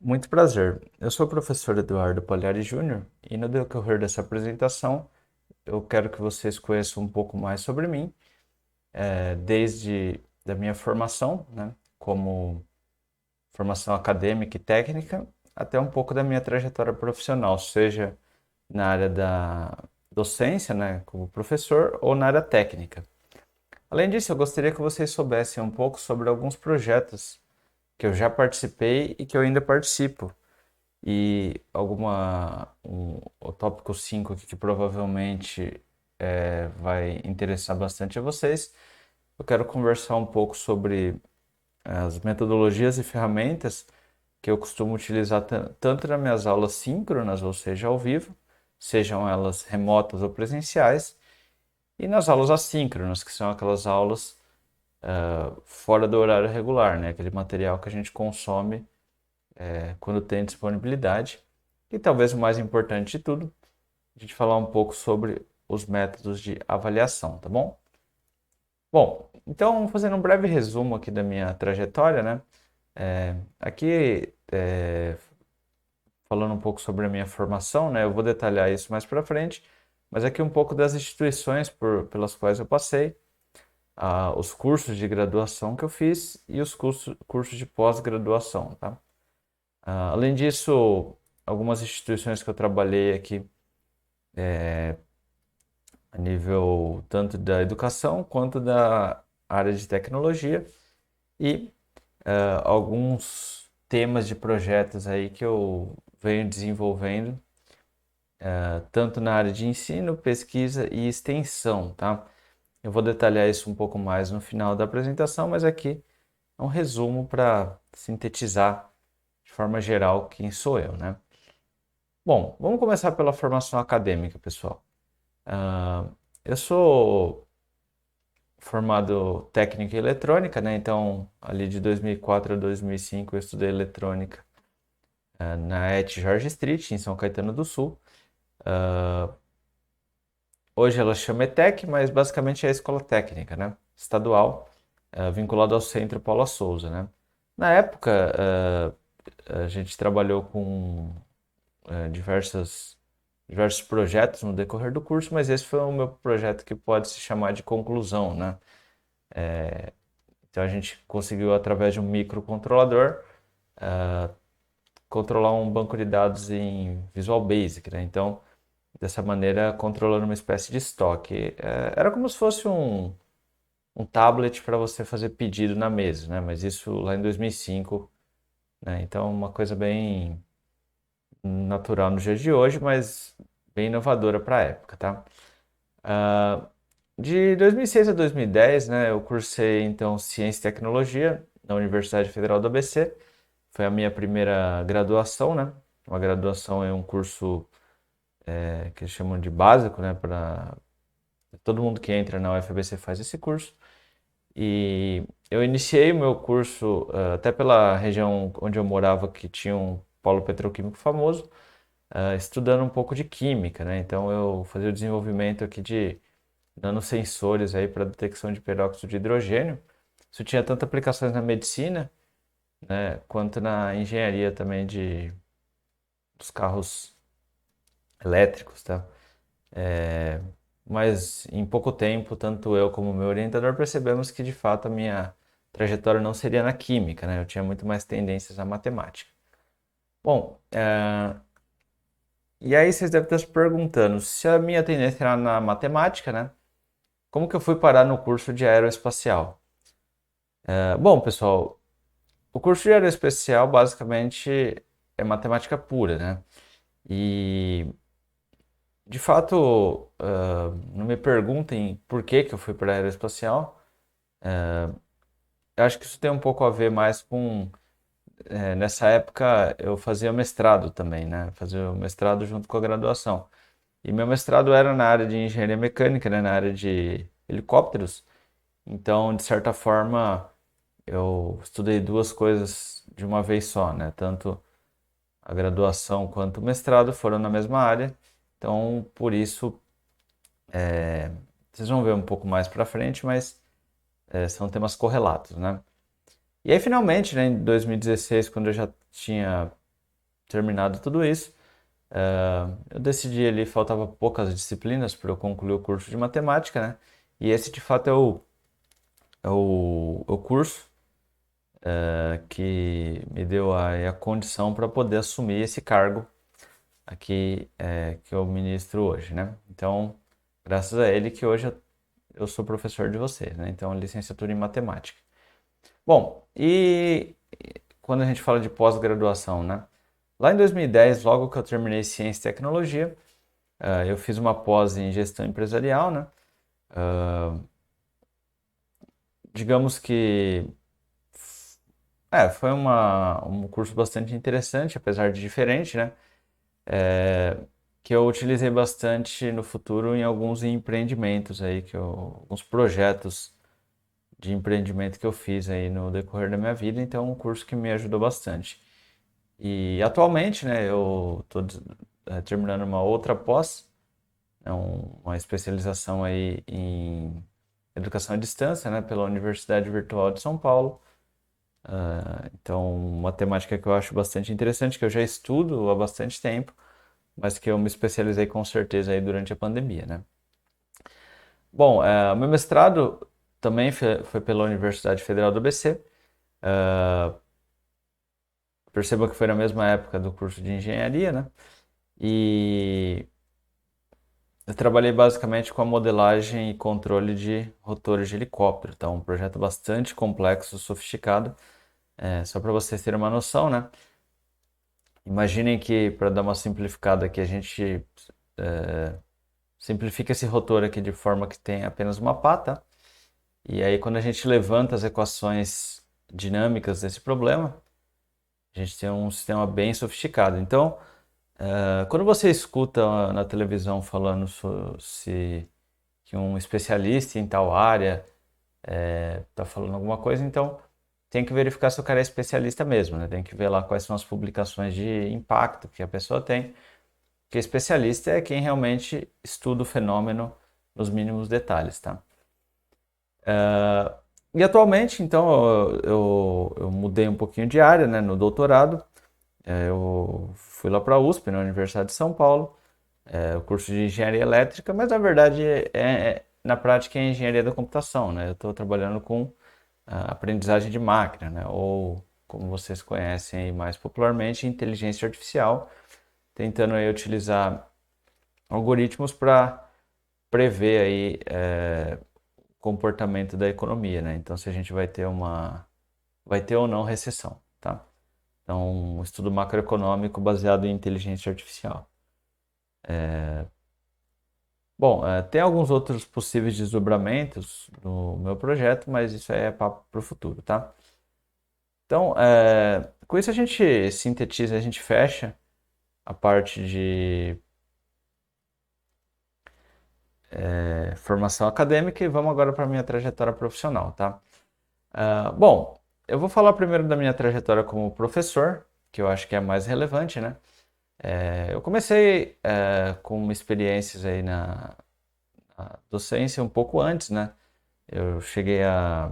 Muito prazer. Eu sou o professor Eduardo Pagliari Júnior e no decorrer dessa apresentação eu quero que vocês conheçam um pouco mais sobre mim, desde da minha formação, né, como formação acadêmica e técnica, até um pouco da minha trajetória profissional, seja na área da docência, né, como professor, ou na área técnica. Além disso, eu gostaria que vocês soubessem um pouco sobre alguns projetos que eu já participei e que eu ainda participo. E o tópico 5 aqui que provavelmente vai interessar bastante a vocês. Eu quero conversar um pouco sobre as metodologias e ferramentas que eu costumo utilizar tanto nas minhas aulas síncronas, ou seja, ao vivo, sejam elas remotas ou presenciais, e nas aulas assíncronas, que são aquelas aulas fora do horário regular, né? Aquele material que a gente consome quando tem disponibilidade. E talvez o mais importante de tudo, a gente falar um pouco sobre os métodos de avaliação, tá bom? Bom, então fazendo um breve resumo aqui da minha trajetória, né? Aqui falando um pouco sobre a minha formação, né? Eu vou detalhar isso mais para frente, mas aqui um pouco das instituições pelas quais eu passei, os cursos de graduação que eu fiz e os cursos de pós-graduação, tá? Além disso, algumas instituições que eu trabalhei aqui a nível tanto da educação quanto da área de tecnologia e alguns temas de projetos aí que eu venho desenvolvendo, tanto na área de ensino, pesquisa e extensão, tá? Eu vou detalhar isso um pouco mais no final da apresentação, mas aqui é um resumo para sintetizar de forma geral quem sou eu, né? Bom, vamos começar pela formação acadêmica, pessoal. Ah, eu sou formado técnico em eletrônica, né? Então, ali de 2004 a 2005 eu estudei eletrônica na ET Jorge Street, em São Caetano do Sul. Hoje ela chama ETEC, mas basicamente é a escola técnica, né? Estadual, vinculada ao Centro Paula Souza, né? Na época, a gente trabalhou com diversos projetos no decorrer do curso, mas esse foi o meu projeto que pode se chamar de conclusão, né? Então a gente conseguiu, através de um microcontrolador, controlar um banco de dados em Visual Basic, né? Então, dessa maneira, controlando uma espécie de estoque. Era como se fosse um tablet para você fazer pedido na mesa, né? Mas isso lá em 2005, né? Então, uma coisa bem natural nos dias de hoje, mas bem inovadora para a época, tá? Ah, de 2006 a 2010, né, eu cursei então Ciência e Tecnologia na Universidade Federal do ABC. Foi a minha primeira graduação, né? Uma graduação é um curso que eles chamam de básico, né? Para todo mundo que entra na UFABC faz esse curso. E eu iniciei o meu curso até pela região onde eu morava, que tinha um polo petroquímico famoso, estudando um pouco de química, né? Então eu fazia o desenvolvimento aqui de nanosensores aí para detecção de peróxido de hidrogênio. Isso tinha tanto aplicações na medicina, né, quanto na engenharia também dos carros elétricos, tá? Mas em pouco tempo, tanto eu como o meu orientador percebemos que de fato a minha trajetória não seria na química, né? Eu tinha muito mais tendências à matemática. Bom, e aí vocês devem estar se perguntando, se a minha tendência era na matemática, né? Como que eu fui parar no curso de aeroespacial? Bom, pessoal, o curso de aeroespacial basicamente é matemática pura, né? E de fato, não me perguntem por que que eu fui para a aeroespacial. Eu acho que isso tem um pouco a ver mais com. Nessa época eu fazia mestrado também, né? Fazia o mestrado junto com a graduação. E meu mestrado era na área de engenharia mecânica, né? Na área de helicópteros. Então, de certa forma, eu estudei duas coisas de uma vez só, né? Tanto a graduação quanto o mestrado foram na mesma área. Então, por isso, vocês vão ver um pouco mais para frente, mas são temas correlatos, né? E aí, finalmente, né, em 2016, quando eu já tinha terminado tudo isso, eu decidi ali, faltava poucas disciplinas para eu concluir o curso de matemática, né? E esse de fato é o curso que me deu a condição para poder assumir esse cargo aqui que eu ministro hoje, né? Então, graças a ele que hoje eu sou professor de vocês, né? Então, licenciatura em matemática. Bom, e quando a gente fala de pós-graduação, né? Lá em 2010, logo que eu terminei Ciência e Tecnologia, eu fiz uma pós em Gestão Empresarial, né? Digamos que foi um curso bastante interessante, apesar de diferente, né? Que eu utilizei bastante no futuro em alguns empreendimentos aí, alguns projetos de empreendimento que eu fiz aí no decorrer da minha vida, então é um curso que me ajudou bastante. E atualmente, né, eu estou terminando uma outra pós, né, uma especialização aí em educação à distância, né, pela Universidade Virtual de São Paulo. Então, uma temática que eu acho bastante interessante, que eu já estudo há bastante tempo, mas que eu me especializei com certeza aí durante a pandemia, né? Bom, meu mestrado também foi pela Universidade Federal do ABC. Perceba que foi na mesma época do curso de engenharia, né? E eu trabalhei basicamente com a modelagem e controle de rotores de helicóptero. Então, um projeto bastante complexo, sofisticado. Só para vocês terem uma noção, né? Imaginem que, para dar uma simplificada aqui, a gente simplifica esse rotor aqui de forma que tem apenas uma pata. E aí, quando a gente levanta as equações dinâmicas desse problema, a gente tem um sistema bem sofisticado. Então, quando você escuta na televisão falando que um especialista em tal área está falando alguma coisa, então tem que verificar se o cara é especialista mesmo, né? Tem que ver lá quais são as publicações de impacto que a pessoa tem. Porque especialista é quem realmente estuda o fenômeno nos mínimos detalhes, tá? E atualmente, então, eu mudei um pouquinho de área, né, no doutorado. Eu fui lá para a USP, na Universidade de São Paulo, o curso de Engenharia Elétrica, mas na verdade, na prática, é Engenharia da Computação, né? Eu estou trabalhando com aprendizagem de máquina, né? Ou, como vocês conhecem aí mais popularmente, inteligência artificial, tentando aí utilizar algoritmos para prever aí comportamento da economia, né? Então, se a gente vai ter ou não recessão, tá? Então, um estudo macroeconômico baseado em inteligência artificial. Bom, tem alguns outros possíveis desdobramentos no meu projeto, mas isso aí é papo para o futuro, tá? Então, com isso a gente sintetiza, a gente fecha a parte de formação acadêmica e vamos agora para a minha trajetória profissional, tá? Bom, eu vou falar primeiro da minha trajetória como professor, que eu acho que é a mais relevante, né? Eu comecei com experiências aí na docência um pouco antes, né? Eu cheguei a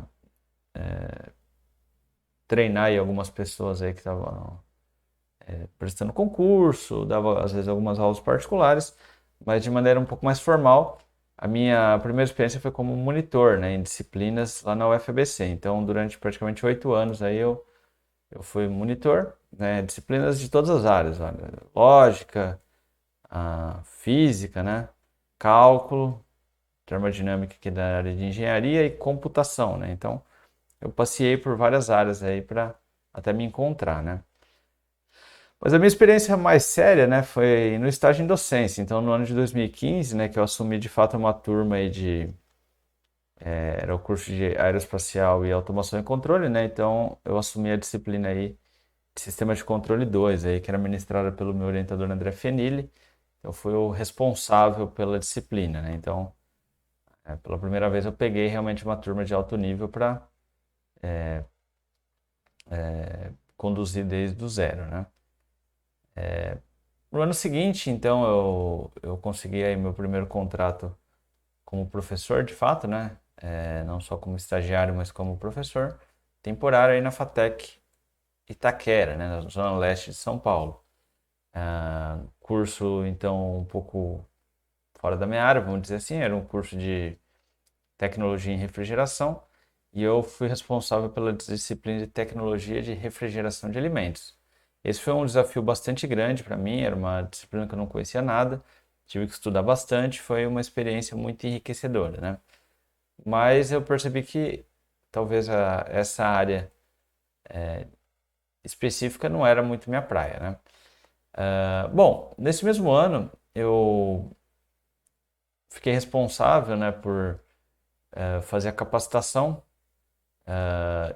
treinar aí algumas pessoas aí que estavam prestando concurso, dava às vezes algumas aulas particulares, mas de maneira um pouco mais formal. A minha primeira experiência foi como monitor, né, em disciplinas lá na UFABC. Então, durante praticamente 8 anos aí eu fui monitor, né, disciplinas de todas as áreas, olha, lógica, física, né, cálculo, termodinâmica aqui da área de engenharia e computação, né. Então, eu passei por várias áreas aí para até me encontrar, né. Mas a minha experiência mais séria, né, foi no estágio em docência. Então, no ano de 2015, né, que eu assumi de fato uma turma aí era o curso de aeroespacial e automação e controle, né? Então, eu assumi a disciplina aí de sistema de controle 2, aí que era ministrada pelo meu orientador André Fenili. Eu fui o responsável pela disciplina, né? Então, pela primeira vez eu peguei realmente uma turma de alto nível para conduzir desde o zero, né? No ano seguinte, então, eu consegui aí meu primeiro contrato como professor, de fato, né? Não só como estagiário, mas como professor temporário aí na FATEC Itaquera, né? Na zona leste de São Paulo. Curso, então, um pouco fora da minha área, vamos dizer assim, era um curso de tecnologia em refrigeração e eu fui responsável pela disciplina de tecnologia de refrigeração de alimentos. Esse foi um desafio bastante grande para mim, era uma disciplina que eu não conhecia nada, tive que estudar bastante, foi uma experiência muito enriquecedora, né? Mas eu percebi que talvez essa área específica não era muito minha praia, né? Bom, nesse mesmo ano eu fiquei responsável, né, por fazer a capacitação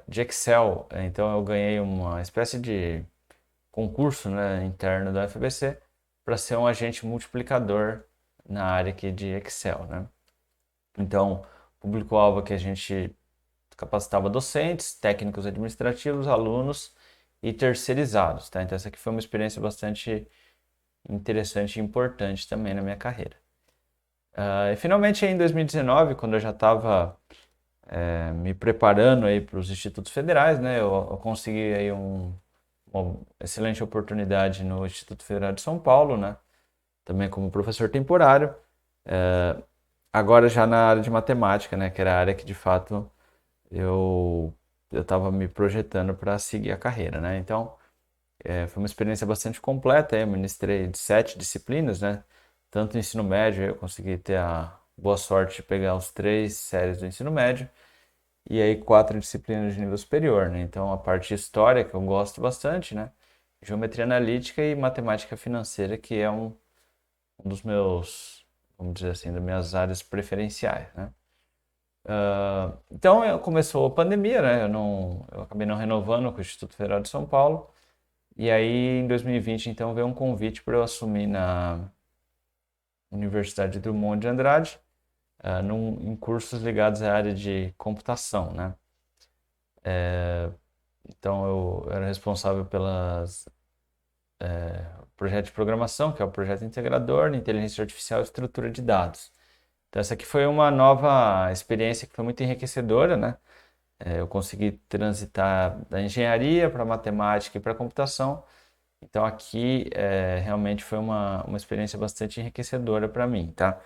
de Excel. Então eu ganhei uma espécie de concurso, né, interno da FBC para ser um agente multiplicador na área aqui de Excel, né? Então, o público-alvo que a gente capacitava docentes, técnicos administrativos, alunos e terceirizados, tá? Então essa aqui foi uma experiência bastante interessante e importante também na minha carreira. E finalmente em 2019, quando eu já estava me preparando aí para os institutos federais, né, eu consegui aí uma excelente oportunidade no Instituto Federal de São Paulo, né, também como professor temporário, agora já na área de matemática, né, que era a área que de fato eu eu estava me projetando para seguir a carreira, né? Então, foi uma experiência bastante completa. Eu ministrei de 7 disciplinas, né? Tanto no ensino médio, eu consegui ter a boa sorte de pegar os 3 séries do ensino médio e aí 4 disciplinas de nível superior, né? Então, a parte de história, que eu gosto bastante, né? Geometria analítica e matemática financeira, que é um dos meus, vamos dizer assim, das minhas áreas preferenciais, né? Então começou a pandemia, né? Eu acabei não renovando com o Instituto Federal de São Paulo. E aí em 2020 então veio um convite para eu assumir na Universidade Drummond de Andrade, em cursos ligados à área de computação, né? Então eu era responsável pelas projeto de programação, que é o projeto integrador de inteligência artificial e estrutura de dados. Então essa aqui foi uma nova experiência que foi muito enriquecedora, né? Eu consegui transitar da engenharia para matemática e para computação. Então aqui realmente foi uma experiência bastante enriquecedora para mim, tá?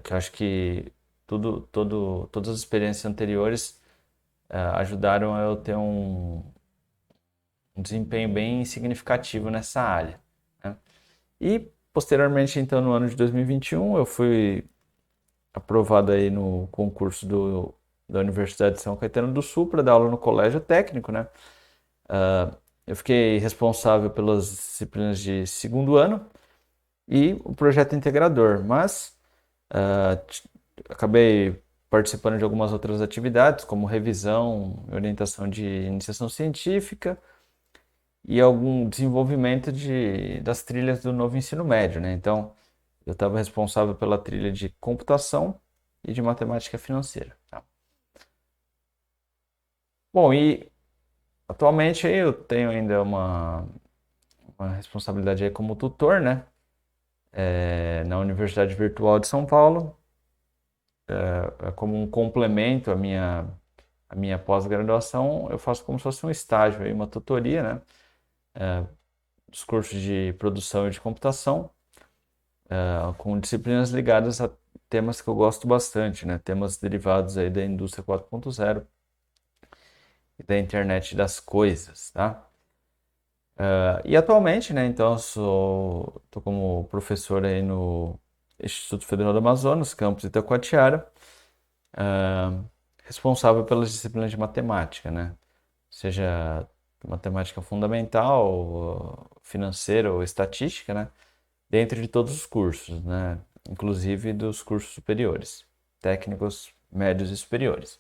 Que eu acho que todas as experiências anteriores ajudaram eu ter um desempenho bem significativo nessa área, né? E posteriormente, então, no ano de 2021, eu fui aprovado aí no concurso da Universidade de São Caetano do Sul para dar aula no colégio técnico, né? Eu fiquei responsável pelas disciplinas de segundo ano e o projeto integrador, mas acabei participando de algumas outras atividades, como revisão e orientação de iniciação científica e algum desenvolvimento das trilhas do novo ensino médio, né? Então, eu estava responsável pela trilha de computação e de matemática financeira, tá? Bom, e atualmente aí eu tenho ainda uma responsabilidade aí como tutor, né? Na Universidade Virtual de São Paulo, como um complemento à minha pós-graduação, eu faço como se fosse um estágio aí, uma tutoria, né? Dos cursos de produção e de computação, com disciplinas ligadas a temas que eu gosto bastante, né? Temas derivados aí da indústria 4.0 e da internet das coisas, tá? E atualmente, né, então tô como professor aí no Instituto Federal do Amazonas, campus Itacoatiara, ah, responsável pelas disciplinas de matemática, né? Seja matemática fundamental, financeira ou estatística, né? Dentro de todos os cursos, né? Inclusive dos cursos superiores, técnicos, médios e superiores.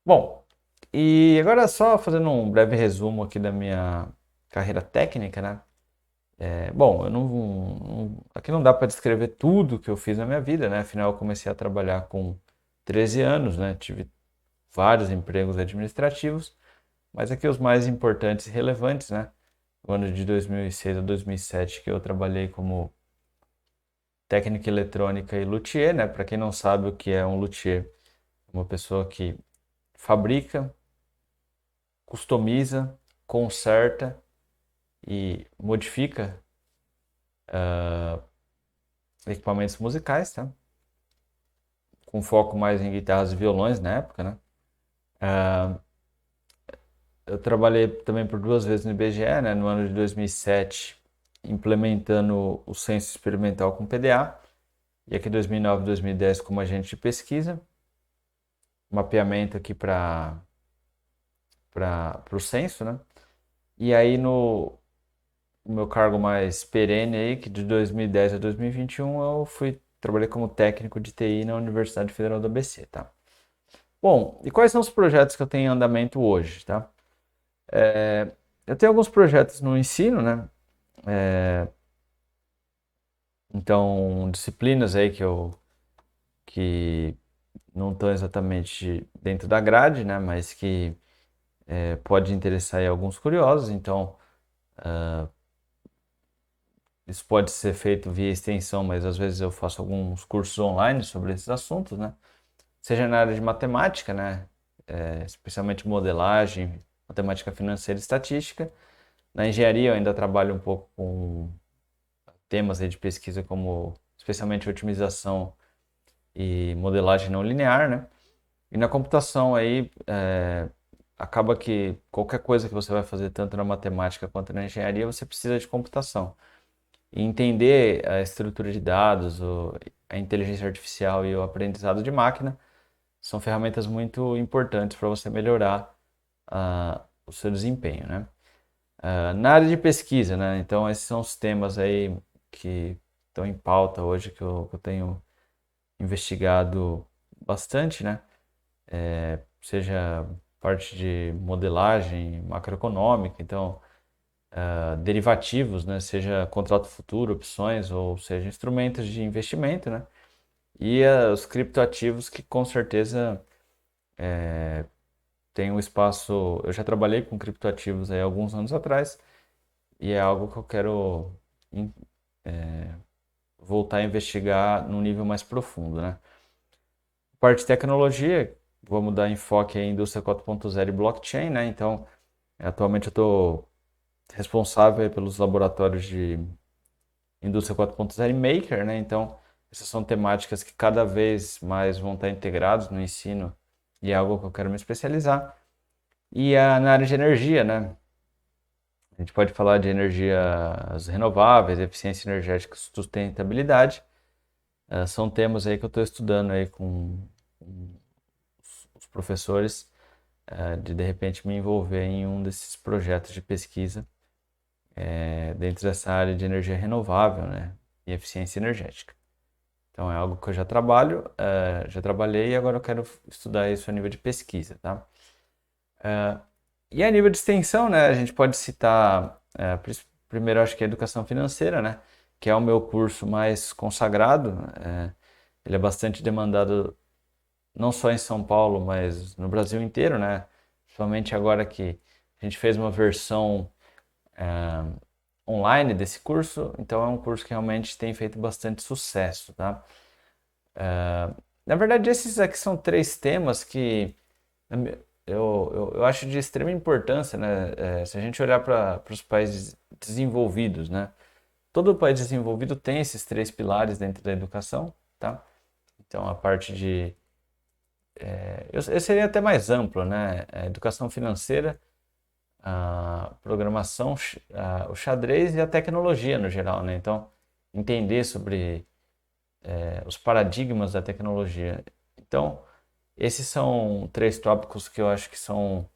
Bom, e agora só fazendo um breve resumo aqui da minha carreira técnica, né? Bom, aqui não dá para descrever tudo que eu fiz na minha vida, né? Afinal, eu comecei a trabalhar com 13 anos, né? Tive vários empregos administrativos, mas aqui os mais importantes e relevantes, né? No ano de 2006 a 2007, que eu trabalhei como técnica eletrônica e luthier, né? Para quem não sabe o que é um luthier, é uma pessoa que fabrica, customiza, conserta e modifica equipamentos musicais, tá? Com foco mais em guitarras e violões na época, né? Eu trabalhei também por 2 vezes no IBGE, né? No ano de 2007, implementando o censo experimental com PDA, e aqui 2009 e 2010 como agente de pesquisa, mapeamento aqui para o censo, né? E aí no meu cargo mais perene aí, que de 2010 a 2021 eu trabalhei como técnico de TI na Universidade Federal do ABC, tá? Bom, e quais são os projetos que eu tenho em andamento hoje, tá? Eu tenho alguns projetos no ensino, né? Então, disciplinas aí que não estão exatamente dentro da grade, né? Mas que pode interessar aí alguns curiosos. Então, isso pode ser feito via extensão, mas às vezes eu faço alguns cursos online sobre esses assuntos, né? Seja na área de matemática, né? Especialmente modelagem, matemática financeira e estatística. Na engenharia eu ainda trabalho um pouco com temas aí de pesquisa como especialmente otimização e modelagem não linear, né? E na computação aí acaba que qualquer coisa que você vai fazer tanto na matemática quanto na engenharia você precisa de computação. E entender a estrutura de dados, a inteligência artificial e o aprendizado de máquina são ferramentas muito importantes para você melhorar o seu desempenho, né? Na área de pesquisa, né? Então esses são os temas aí que estão em pauta hoje que eu tenho investigado bastante, né? Seja parte de modelagem macroeconômica, então derivativos, né? Seja contrato futuro, opções ou seja instrumentos de investimento, né? E os criptoativos que com certeza tem um espaço. Eu já trabalhei com criptoativos aí alguns anos atrás e é algo que eu quero voltar a investigar num nível mais profundo, né? Parte de tecnologia, vamos dar enfoque em indústria 4.0 e blockchain, né? Então, atualmente eu estou responsável aí pelos laboratórios de indústria 4.0 e Maker, né? Então, essas são temáticas que cada vez mais vão estar integrados no ensino e é algo que eu quero me especializar. E na área de energia, né? A gente pode falar de energias renováveis, eficiência energética e sustentabilidade. São temas aí que eu estou estudando aí com os professores, de repente me envolver em um desses projetos de pesquisa dentro dessa área de energia renovável, né, e eficiência energética. Então é algo que eu já trabalho, já trabalhei e agora eu quero estudar isso a nível de pesquisa, tá? E a nível de extensão, né, a gente pode citar, primeiro acho que a educação financeira, né, que é o meu curso mais consagrado. Ele é bastante demandado não só em São Paulo, mas no Brasil inteiro, né? Principalmente agora que a gente fez uma versão online desse curso, então é um curso que realmente tem feito bastante sucesso, tá? Na verdade, esses aqui são 3 temas que eu acho de extrema importância, né? Se a gente olhar para os países desenvolvidos, né? Todo país desenvolvido tem esses 3 pilares dentro da educação, tá? Então, a parte de eu seria até mais amplo, né? Educação financeira, a programação, o xadrez e a tecnologia no geral, né? Então, entender sobre os paradigmas da tecnologia. Então, esses são 3 tópicos que eu acho que são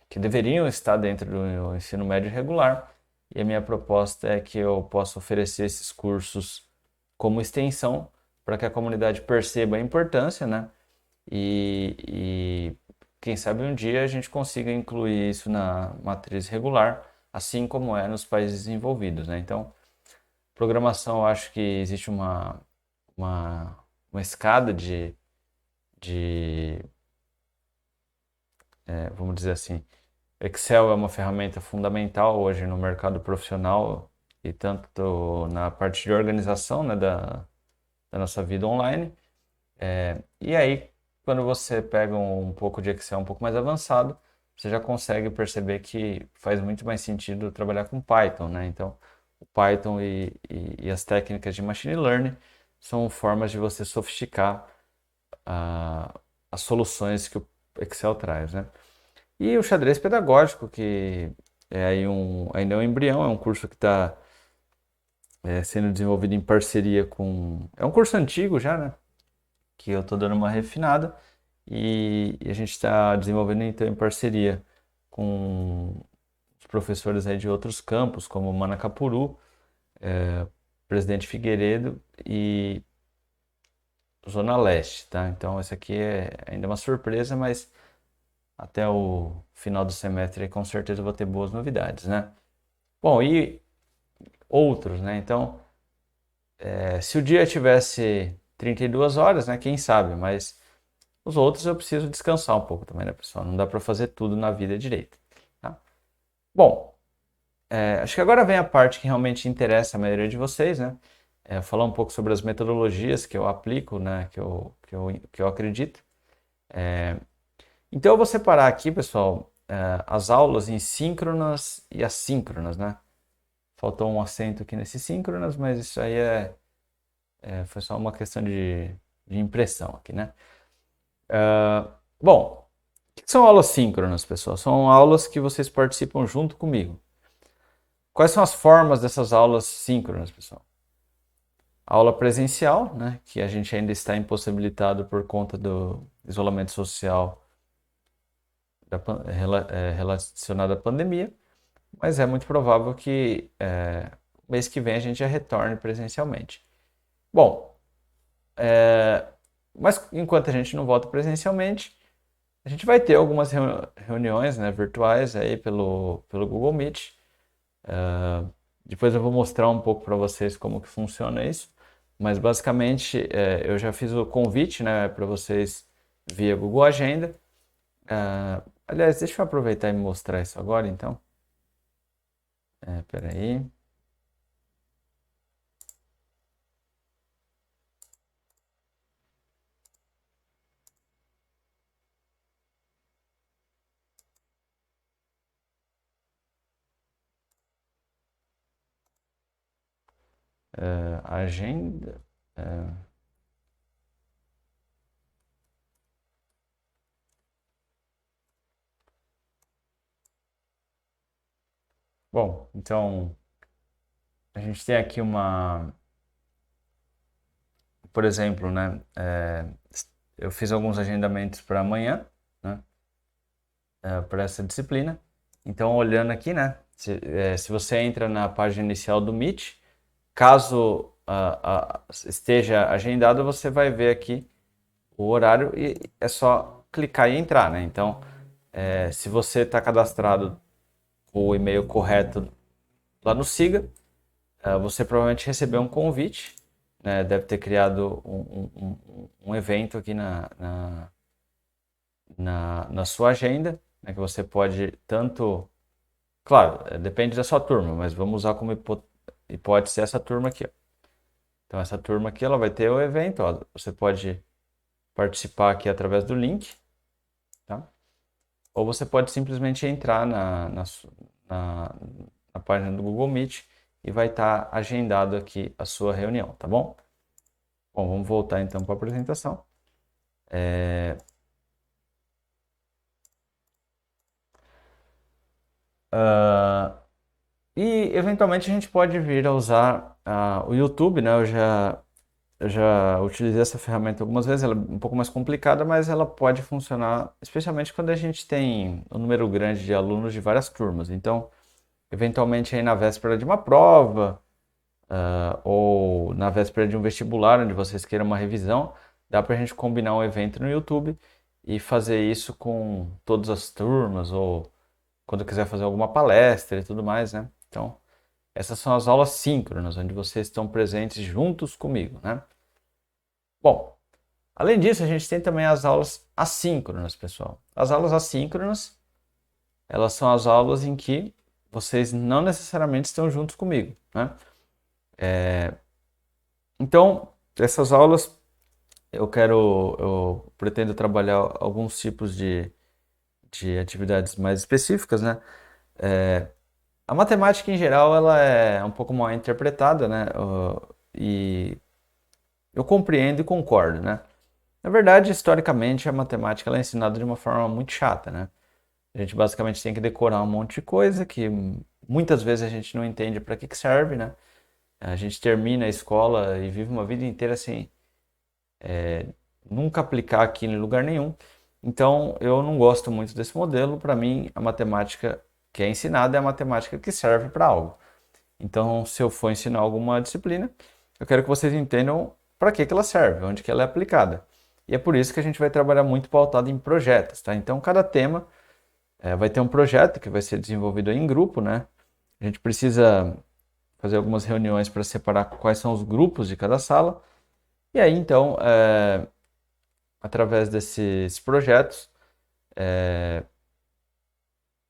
que deveriam estar dentro do ensino médio regular. E a minha proposta é que eu possa oferecer esses cursos como extensão para que a comunidade perceba a importância, né? E quem sabe um dia a gente consiga incluir isso na matriz regular, assim como é nos países desenvolvidos, né? Então, programação, eu acho que existe uma, uma escada de vamos dizer assim, Excel é uma ferramenta fundamental hoje no mercado profissional e tanto na parte de organização, né, da nossa vida online. E aí, quando você pega um pouco de Excel um pouco mais avançado, você já consegue perceber que faz muito mais sentido trabalhar com Python, né? Então, o Python e as técnicas de machine learning são formas de você sofisticar as soluções que o Excel traz, né? E o xadrez pedagógico, que é aí ainda é um embrião, é um curso que está sendo desenvolvido em parceria com... É um curso antigo já, né? Que eu estou dando uma refinada e a gente está desenvolvendo então em parceria com os professores aí de outros campos, como Manacapuru, Presidente Figueiredo e Zona Leste, tá? Então, essa aqui é ainda uma surpresa, mas até o final do semestre com certeza eu vou ter boas novidades, né? Bom, e outros, né? Então, se o dia tivesse 32 horas, né? Quem sabe, mas os outros eu preciso descansar um pouco também, né, pessoal? Não dá para fazer tudo na vida direito, tá? Bom, acho que agora vem a parte que realmente interessa a maioria de vocês, né? Falar um pouco sobre as metodologias que eu aplico, né? Que eu acredito. Então eu vou separar aqui, pessoal, as aulas em síncronas e assíncronas, né? Faltou um acento aqui nesse síncronas, mas isso aí foi só uma questão de impressão aqui, né? Bom, o que são aulas síncronas, pessoal? São aulas que vocês participam junto comigo. Quais são as formas dessas aulas síncronas, pessoal? Aula presencial, né, que a gente ainda está impossibilitado por conta do isolamento social relacionado à pandemia, mas é muito provável que mês que vem a gente já retorne presencialmente. Bom, mas enquanto a gente não volta presencialmente, a gente vai ter algumas reuniões, né, virtuais aí pelo Google Meet. Depois eu vou mostrar um pouco para vocês como que funciona isso, mas basicamente eu já fiz o convite, né, para vocês via Google Agenda. Aliás, deixa eu aproveitar e mostrar isso agora, então. Espera aí. Agenda. Bom, então a gente tem aqui por exemplo, né? Eu fiz alguns agendamentos para amanhã, né? Para essa disciplina. Então, olhando aqui, né? Se você entra na página inicial do Meet, caso esteja agendado, você vai ver aqui o horário e é só clicar e entrar, né? Então, se você está cadastrado com o e-mail correto lá no Siga, você provavelmente recebeu um convite, né? Deve ter criado um evento aqui na sua agenda, né? Que você pode tanto... Claro, depende da sua turma, mas vamos usar como hipótese essa turma aqui, ó. Então, essa turma aqui ela vai ter o evento, ó. Você pode participar aqui através do link, tá? Ou você pode simplesmente entrar na, na página do Google Meet e vai estar agendado aqui a sua reunião, tá bom? Bom, vamos voltar então para a apresentação. E eventualmente a gente pode vir a usar o YouTube, né? Eu já utilizei essa ferramenta algumas vezes, ela é um pouco mais complicada, mas ela pode funcionar, especialmente quando a gente tem um número grande de alunos de várias turmas. Então, eventualmente aí na véspera de uma prova, ou na véspera de um vestibular, onde vocês queiram uma revisão, dá para a gente combinar um evento no YouTube e fazer isso com todas as turmas, ou quando quiser fazer alguma palestra e tudo mais, né? Então, essas são as aulas síncronas, onde vocês estão presentes juntos comigo, né? Bom, além disso, a gente tem também as aulas assíncronas, pessoal. As aulas assíncronas, elas são as aulas em que vocês não necessariamente estão juntos comigo, né? Então, essas aulas eu pretendo trabalhar alguns tipos de de atividades mais específicas, né? A matemática em geral ela é um pouco mal interpretada, né? E eu compreendo e concordo, né? Na verdade, historicamente, a matemática ela é ensinada de uma forma muito chata, né? A gente basicamente tem que decorar um monte de coisa que muitas vezes a gente não entende para que serve, né? A gente termina a escola e vive uma vida inteira sem nunca aplicar aquilo em lugar nenhum. Então, eu não gosto muito desse modelo. Para mim, a matemática que é ensinada é a matemática que serve para algo. Então, se eu for ensinar alguma disciplina, eu quero que vocês entendam para que ela serve, onde que ela é aplicada. E é por isso que a gente vai trabalhar muito pautado em projetos, tá? Então, cada tema vai ter um projeto que vai ser desenvolvido em grupo, né? A gente precisa fazer algumas reuniões para separar quais são os grupos de cada sala. E aí, então, através desses projetos,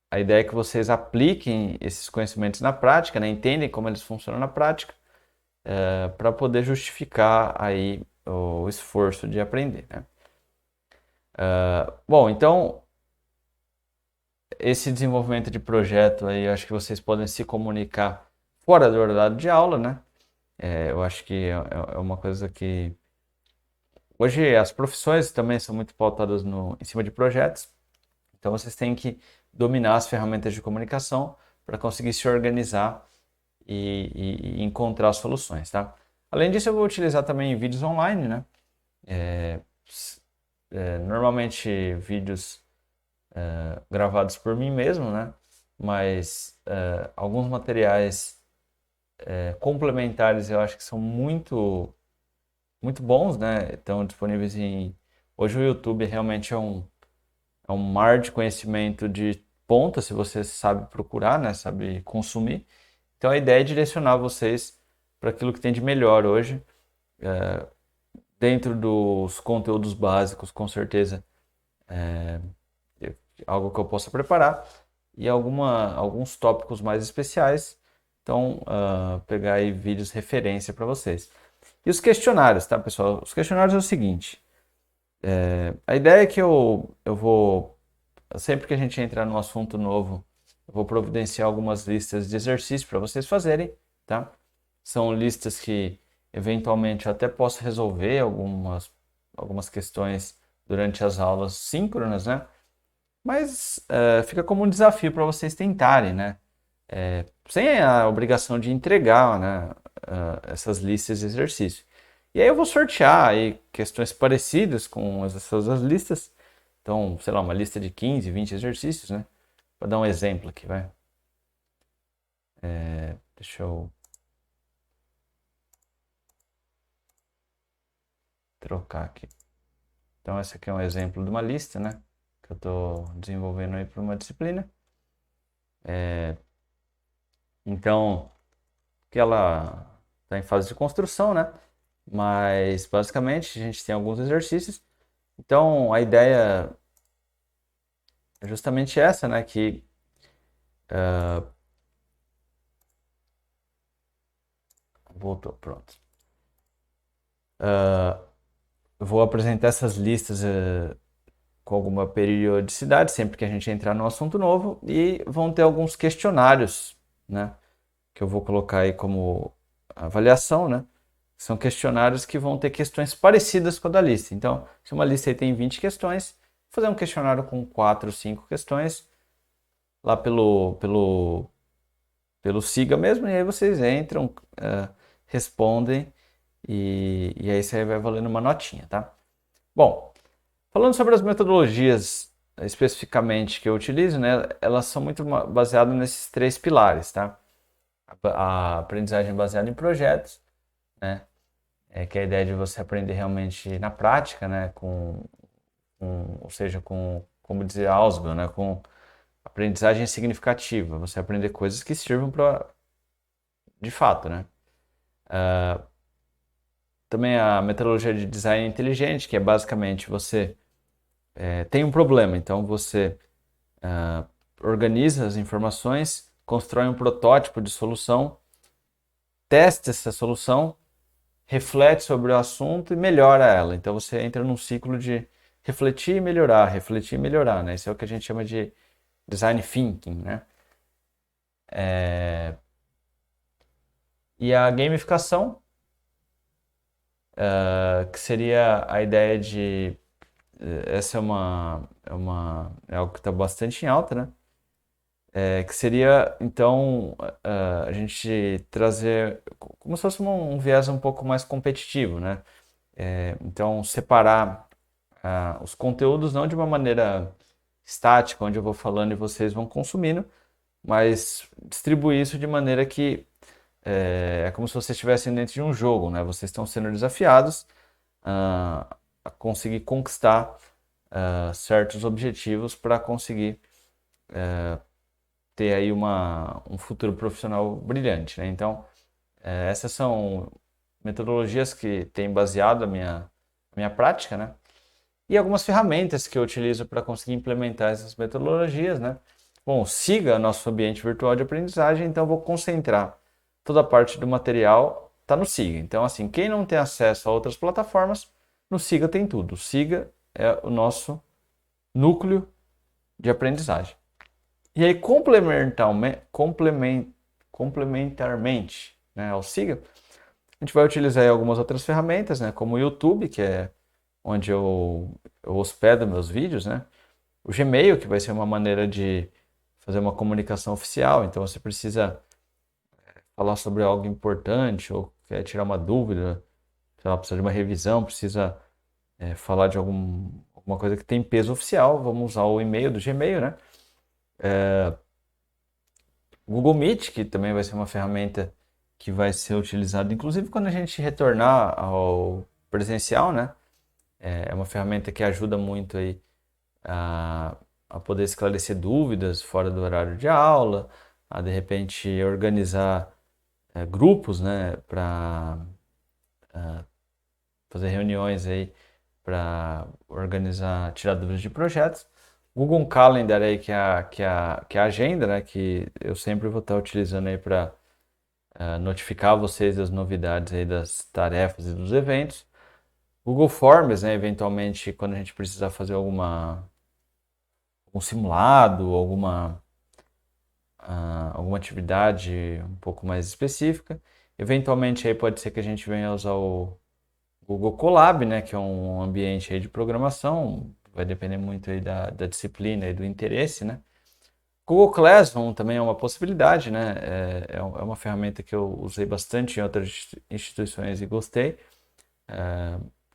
a ideia é que vocês apliquem esses conhecimentos na prática, né? Entendem como eles funcionam na prática, para poder justificar aí o esforço de aprender, né? Bom, então esse desenvolvimento de projeto aí, eu acho que vocês podem se comunicar fora do horário de aula, né? Eu acho que é uma coisa que hoje as profissões também são muito pautadas em cima de projetos, então vocês têm que dominar as ferramentas de comunicação para conseguir se organizar e encontrar soluções, tá? Além disso, eu vou utilizar também vídeos online, né? Normalmente vídeos gravados por mim mesmo, né? Mas alguns materiais complementares eu acho que são muito bons, né? Estão disponíveis em... Hoje o YouTube realmente é um mar de conhecimento de ponta, se você sabe procurar, né? Sabe consumir. Então a ideia é direcionar vocês para aquilo que tem de melhor hoje, dentro dos conteúdos básicos, com certeza, algo que eu possa preparar, e alguns tópicos mais especiais. Então, pegar aí vídeos referência para vocês. E os questionários, tá, pessoal? Os questionários é o seguinte. A ideia é que eu vou, sempre que a gente entrar num assunto novo, eu vou providenciar algumas listas de exercícios para vocês fazerem, tá? São listas que, eventualmente, eu até posso resolver algumas questões durante as aulas síncronas, né? Mas fica como um desafio para vocês tentarem, né? Sem a obrigação de entregar, né, essas listas de exercícios. E aí eu vou sortear aí questões parecidas com essas listas. Então, sei lá, uma lista de 15, 20 exercícios, né? Para dar um exemplo aqui, vai. Deixa eu trocar aqui. Então, esse aqui é um exemplo de uma lista, né? Que eu estou desenvolvendo aí para uma disciplina. Então, que ela está em fase de construção, né? Mas, basicamente, a gente tem alguns exercícios. Então, a ideia é justamente essa, né? Que voltou, pronto. Eu vou apresentar essas listas com alguma periodicidade, sempre que a gente entrar no assunto novo, e vão ter alguns questionários, né? Que eu vou colocar aí como avaliação, né? São questionários que vão ter questões parecidas com a da lista. Então, se uma lista aí tem 20 questões, vou fazer um questionário com 4, 5 questões, lá pelo Siga mesmo, e aí vocês entram, respondem, e aí você vai valendo uma notinha, tá? Bom, falando sobre as metodologias especificamente que eu utilizo, né, elas são muito baseadas nesses três pilares, tá? A aprendizagem baseada em projetos, né, que é a ideia de você aprender realmente na prática, né, ou seja, como dizer Ausubel, né, com aprendizagem significativa, você aprender coisas que sirvam para, de fato, né? Também a metodologia de design inteligente, que é basicamente você tem um problema, então você organiza as informações, constrói um protótipo de solução, testa essa solução, reflete sobre o assunto e melhora ela. Então você entra num ciclo de refletir e melhorar, né? Isso é o que a gente chama de design thinking, né? E a gamificação, que seria a ideia de... Essa é algo que está bastante em alta, né? Que seria, então, a gente trazer como se fosse um viés um pouco mais competitivo, né? Então, separar os conteúdos não de uma maneira estática, onde eu vou falando e vocês vão consumindo, mas distribuir isso de maneira que é como se vocês estivessem dentro de um jogo, né? Vocês estão sendo desafiados a conseguir conquistar certos objetivos para conseguir ter aí um futuro profissional brilhante, né? Então, essas são metodologias que têm baseado a minha prática, né? E algumas ferramentas que eu utilizo para conseguir implementar essas metodologias, né? Bom, Siga nosso ambiente virtual de aprendizagem, então eu vou concentrar toda a parte do material está no Siga. Então, assim, quem não tem acesso a outras plataformas, no Siga tem tudo. O Siga é o nosso núcleo de aprendizagem. E aí, complementarmente, né, ao Siga, a gente vai utilizar algumas outras ferramentas, né, como o YouTube, que é onde eu hospedo meus vídeos, né? O Gmail, que vai ser uma maneira de fazer uma comunicação oficial, então você precisa falar sobre algo importante ou quer tirar uma dúvida, sei lá, precisa de uma revisão, precisa falar de alguma coisa que tem peso oficial, vamos usar o e-mail do Gmail, né? Google Meet, que também vai ser uma ferramenta que vai ser utilizada, inclusive quando a gente retornar ao presencial, né? É uma ferramenta que ajuda muito aí a poder esclarecer dúvidas fora do horário de aula, a de repente organizar grupos, né, para fazer reuniões aí para organizar, tirar dúvidas de projetos. Google Calendar aí que é a agenda, né, que eu sempre vou estar utilizando aí para notificar vocês das novidades aí das tarefas e dos eventos. Google Forms, né, eventualmente quando a gente precisar fazer algum simulado, alguma atividade um pouco mais específica. Eventualmente aí pode ser que a gente venha usar o Google Colab, né, que é um ambiente aí de programação, vai depender muito aí da disciplina e do interesse, né. Google Classroom também é uma possibilidade, né, é uma ferramenta que eu usei bastante em outras instituições e gostei.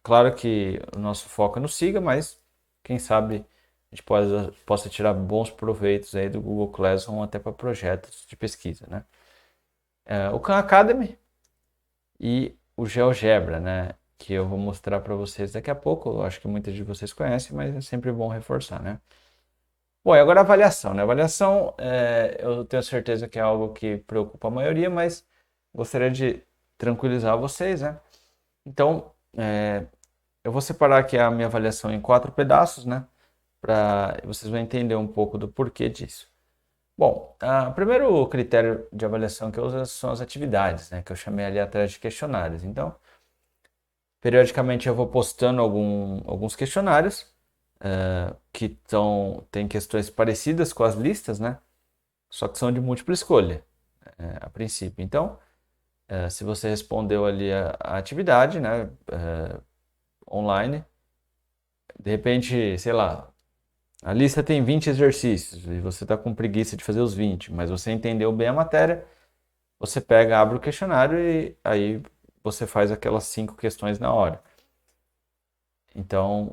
Claro que o nosso foco é no Siga, mas quem sabe a gente possa tirar bons proveitos aí do Google Classroom até para projetos de pesquisa, né. O Khan Academy e o GeoGebra, né, que eu vou mostrar para vocês daqui a pouco. Eu acho que muitos de vocês conhecem, mas é sempre bom reforçar, né. Bom, e agora a avaliação, né? A avaliação, eu tenho certeza que é algo que preocupa a maioria, mas gostaria de tranquilizar vocês, né. Então, eu vou separar aqui a minha avaliação em 4 pedaços, né, para vocês vão entender um pouco do porquê disso. Bom, o primeiro critério de avaliação que eu uso são as atividades, né, que eu chamei ali atrás de questionários. Então, periodicamente eu vou postando alguns questionários que têm questões parecidas com as listas, né, só que são de múltipla escolha, a princípio. Então, se você respondeu ali a atividade, né, online, de repente, sei lá, a lista tem 20 exercícios e você está com preguiça de fazer os 20, mas você entendeu bem a matéria, você pega, abre o questionário e aí você faz aquelas 5 questões na hora. Então,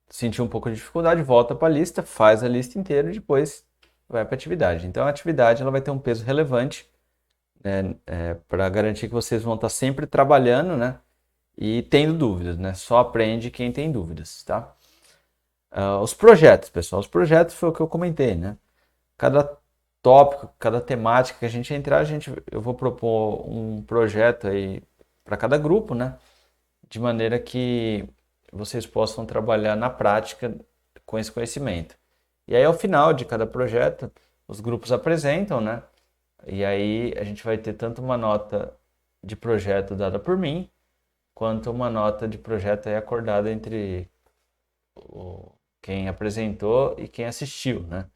sentiu um pouco de dificuldade, volta para a lista, faz a lista inteira e depois vai para a atividade. Então, a atividade ela vai ter um peso relevante, né, para garantir que vocês vão estar sempre trabalhando, né, e tendo dúvidas, né? Só aprende quem tem dúvidas, tá? Os projetos, pessoal. Os projetos foi o que eu comentei, né? Cada tópico, cada temática que a gente entrar, eu vou propor um projeto aí para cada grupo, né? De maneira que vocês possam trabalhar na prática com esse conhecimento. E aí, ao final de cada projeto, os grupos apresentam, né? E aí a gente vai ter tanto uma nota de projeto dada por mim, quanto uma nota de projeto aí acordada entre quem apresentou e quem assistiu, né?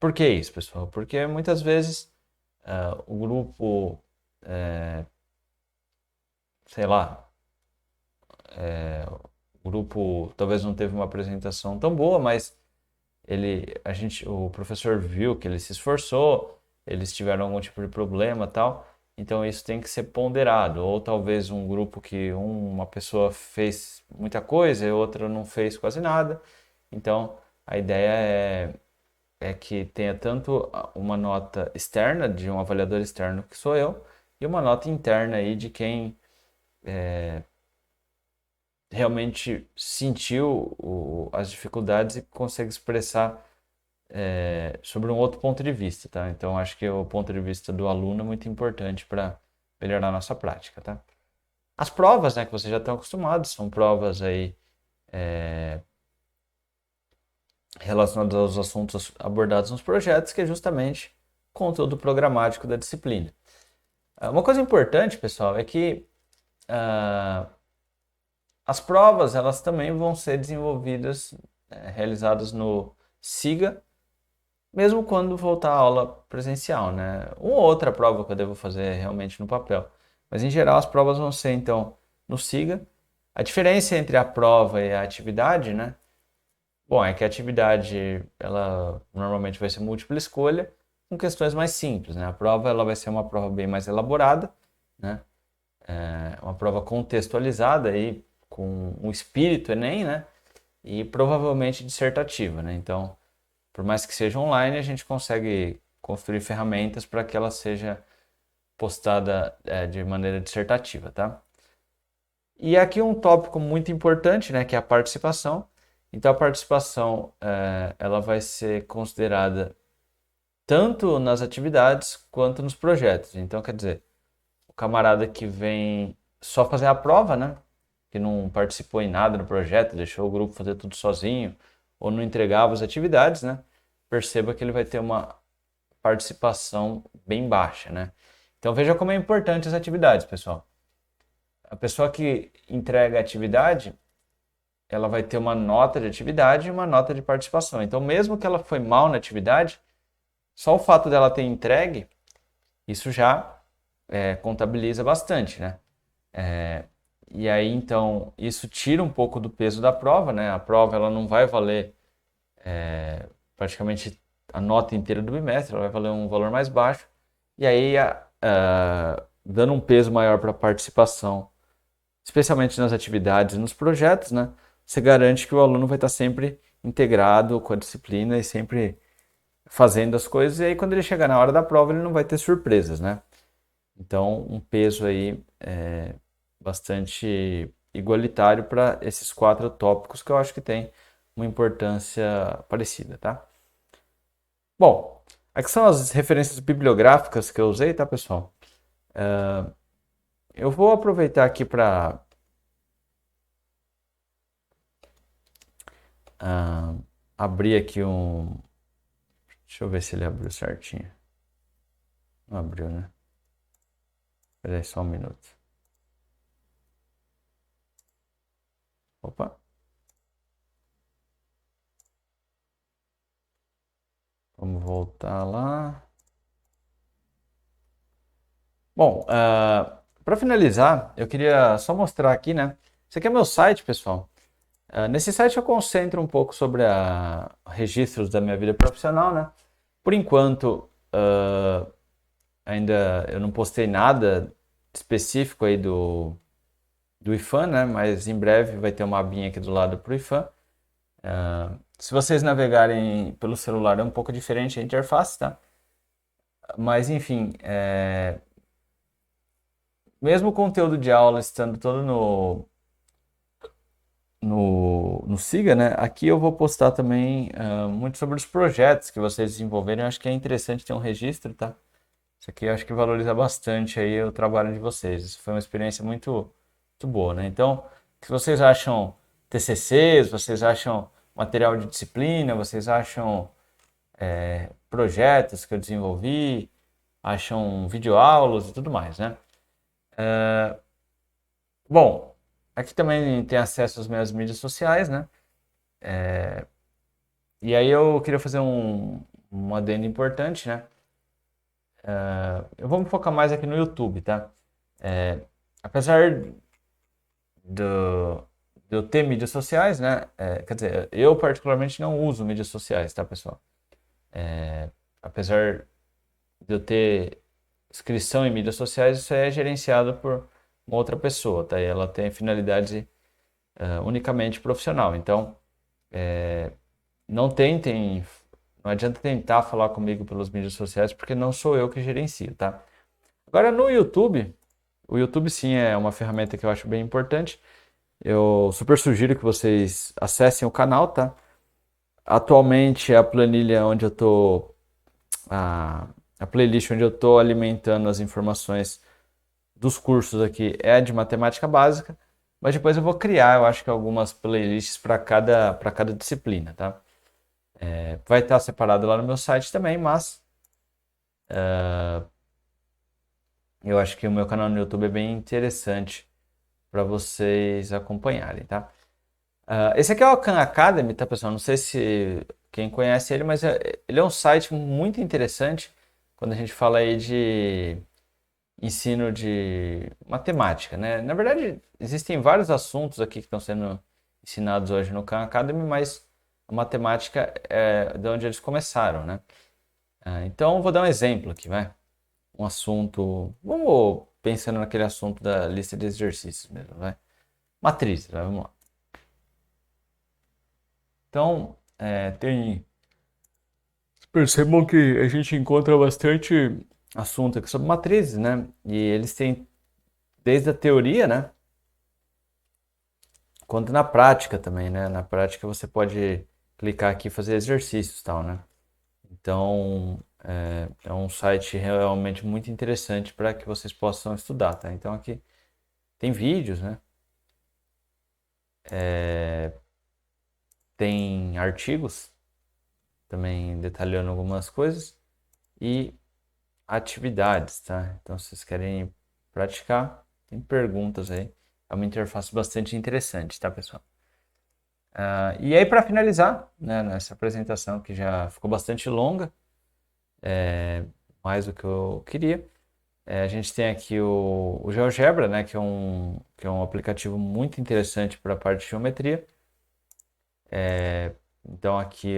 Por que isso, pessoal? Porque muitas vezes o grupo, sei lá, o grupo talvez não teve uma apresentação tão boa, mas o professor viu que ele se esforçou, eles tiveram algum tipo de problema, tal. Então isso tem que ser ponderado. Ou talvez um grupo que uma pessoa fez muita coisa e outra não fez quase nada. Então a ideia é que tenha tanto uma nota externa de um avaliador externo que sou eu e uma nota interna aí de quem realmente sentiu as dificuldades e consegue expressar sobre um outro ponto de vista, tá? Então acho que o ponto de vista do aluno é muito importante para melhorar a nossa prática, tá? As provas, né, que vocês já estão acostumados, são provas aí relacionadas aos assuntos abordados nos projetos, que é justamente o conteúdo programático da disciplina. Uma coisa importante, pessoal, é que as provas elas também vão ser desenvolvidas, realizadas no SIGA, mesmo quando voltar a aula presencial, né? Uma ou outra prova que eu devo fazer realmente no papel. Mas em geral as provas vão ser então no SIGA. A diferença entre a prova e a atividade, né? Bom, é que a atividade ela normalmente vai ser múltipla escolha com questões mais simples, né? A prova ela vai ser uma prova bem mais elaborada, né? Uma prova contextualizada aí com o espírito Enem, né? E provavelmente dissertativa, né? Então, por mais que seja online, a gente consegue construir ferramentas para que ela seja postada de maneira dissertativa, tá? E aqui um tópico muito importante, né, que é a participação. Então a participação ela vai ser considerada tanto nas atividades quanto nos projetos. Então quer dizer, o camarada que vem só fazer a prova, né, que não participou em nada no projeto, deixou o grupo fazer tudo sozinho ou não entregava as atividades, né, perceba que ele vai ter uma participação bem baixa, né? Então veja como é importante as atividades, pessoal. A pessoa que entrega a atividade, ela vai ter uma nota de atividade e uma nota de participação. Então, mesmo que ela foi mal na atividade, só o fato dela ter entregue, isso já contabiliza bastante, né? E aí, então, isso tira um pouco do peso da prova, né? A prova ela não vai valer praticamente a nota inteira do bimestre, ela vai valer um valor mais baixo. E aí, dando um peso maior para a participação, especialmente nas atividades e nos projetos, né? Você garante que o aluno vai estar sempre integrado com a disciplina e sempre fazendo as coisas. E aí, quando ele chegar na hora da prova, ele não vai ter surpresas, né? Então, um peso aí bastante igualitário para esses 4 tópicos que eu acho que tem uma importância parecida, tá? Bom, aqui são as referências bibliográficas que eu usei, tá, pessoal? Eu vou aproveitar aqui para abrir aqui um. Deixa eu ver se ele abriu certinho. Não abriu, né? Espera aí só um minuto. Opa. Vamos voltar lá. Bom, para finalizar, eu queria só mostrar aqui, né? Esse aqui é meu site, pessoal. Nesse site eu concentro um pouco sobre registros da minha vida profissional, né? Por enquanto, ainda eu não postei nada específico aí do IFAM, né? Mas em breve vai ter uma abinha aqui do lado para o IFAM. Se vocês navegarem pelo celular é um pouco diferente a interface, tá? Mas enfim, mesmo o conteúdo de aula estando todo no Siga, né? Aqui eu vou postar também muito sobre os projetos que vocês desenvolverem. Eu acho que é interessante ter um registro, tá? Isso aqui eu acho que valoriza bastante aí o trabalho de vocês. Isso foi uma experiência muito, muito boa, né? Então, se vocês acham TCCs, vocês acham material de disciplina, vocês acham projetos que eu desenvolvi, acham videoaulas e tudo mais, né? Bom, Aqui também tem acesso às minhas mídias sociais, né? E aí eu queria fazer um adendo importante, né? Eu vou me focar mais aqui no YouTube, tá? Apesar do, de eu ter mídias sociais, né? Quer dizer, eu particularmente não uso mídias sociais, tá, pessoal? Apesar de eu ter inscrição em mídias sociais, isso é gerenciado por uma outra pessoa, tá? E ela tem finalidade unicamente profissional. Então, não tentem, não adianta tentar falar comigo pelas mídias sociais, porque não sou eu que gerencio, tá? Agora no YouTube, o YouTube sim é uma ferramenta que eu acho bem importante. Eu super sugiro que vocês acessem o canal, tá? Atualmente a planilha onde eu tô, a playlist onde eu tô alimentando as informações dos cursos aqui é a de matemática básica, mas depois eu vou criar, eu acho que algumas playlists para cada disciplina, tá? Vai estar separado lá no meu site também, mas eu acho que o meu canal no YouTube é bem interessante para vocês acompanharem, tá? Esse aqui é o Khan Academy, tá, pessoal? Não sei se quem conhece ele, mas ele é um site muito interessante quando a gente fala aí de ensino de matemática, né? Na verdade, existem vários assuntos aqui que estão sendo ensinados hoje no Khan Academy, mas a matemática é de onde eles começaram, né? Então, vou dar um exemplo aqui, vai. Um assunto. Vamos pensando naquele assunto da lista de exercícios mesmo, vai. Matrizes, vai, vamos lá. Então, tem. Percebam que a gente encontra bastante assunto aqui sobre matrizes, né? E eles têm desde a teoria, né? Quanto na prática também, né? Na prática você pode clicar aqui e fazer exercícios e tal, né? Então, é um site realmente muito interessante para que vocês possam estudar, tá? Então aqui tem vídeos, né? Tem artigos também detalhando algumas coisas e atividades, tá? Então, se vocês querem praticar, tem perguntas aí. É uma interface bastante interessante, tá, pessoal? E aí, para finalizar, né, nessa apresentação que já ficou bastante longa, mais do que eu queria, a gente tem aqui o GeoGebra, né, que é um aplicativo muito interessante para a parte de geometria. Então, aqui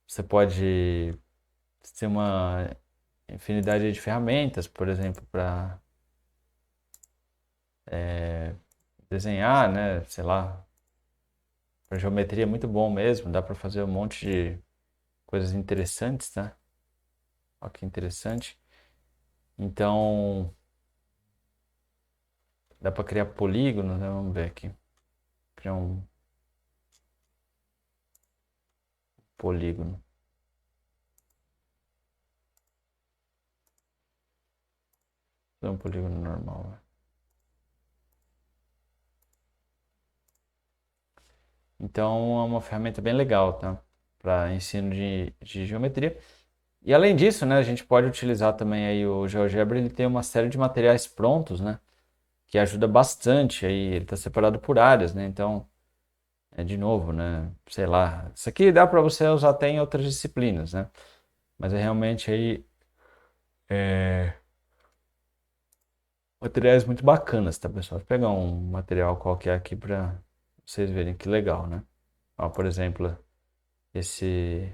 você pode ter uma infinidade de ferramentas, por exemplo, para desenhar, né, sei lá, para geometria é muito bom mesmo, dá para fazer um monte de coisas interessantes, tá? Olha que interessante. Então, dá para criar polígonos, né? Vamos ver aqui. Criar um polígono. Fazer um polígono normal, né? Então, é uma ferramenta bem legal, tá? Para ensino de geometria. E além disso, né, a gente pode utilizar também aí o GeoGebra, ele tem uma série de materiais prontos, né? Que ajuda bastante aí, ele está separado por áreas, né? Então, de novo, né? Sei lá, isso aqui dá para você usar até em outras disciplinas, né? Mas é realmente aí materiais muito bacanas, tá, pessoal? Vou pegar um material qualquer aqui para vocês verem que legal, né? Ó, por exemplo, esse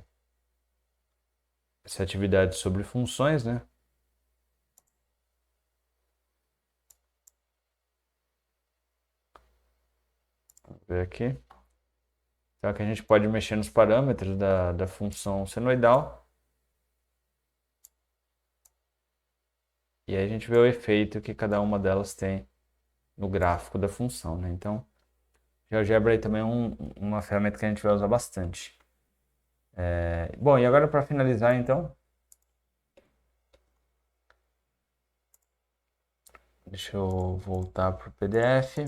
essa atividade sobre funções, né? Vou ver aqui. Então aqui a gente pode mexer nos parâmetros da função senoidal e aí a gente vê o efeito que cada uma delas tem no gráfico da função, né? Então, GeoGebra aí também é uma ferramenta que a gente vai usar bastante. Bom, e agora para finalizar, então, deixa eu voltar para o PDF.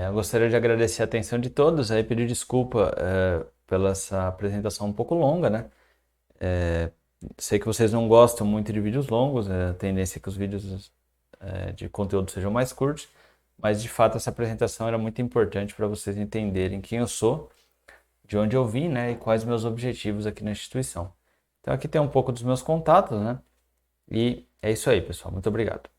Eu gostaria de agradecer a atenção de todos, aí pedir desculpa pela essa apresentação um pouco longa, né? Sei que vocês não gostam muito de vídeos longos, a tendência é que os vídeos de conteúdo sejam mais curtos, mas de fato essa apresentação era muito importante para vocês entenderem quem eu sou, de onde eu vim, né, e quais meus objetivos aqui na instituição. Então aqui tem um pouco dos meus contatos, né? E é isso aí, pessoal. Muito obrigado.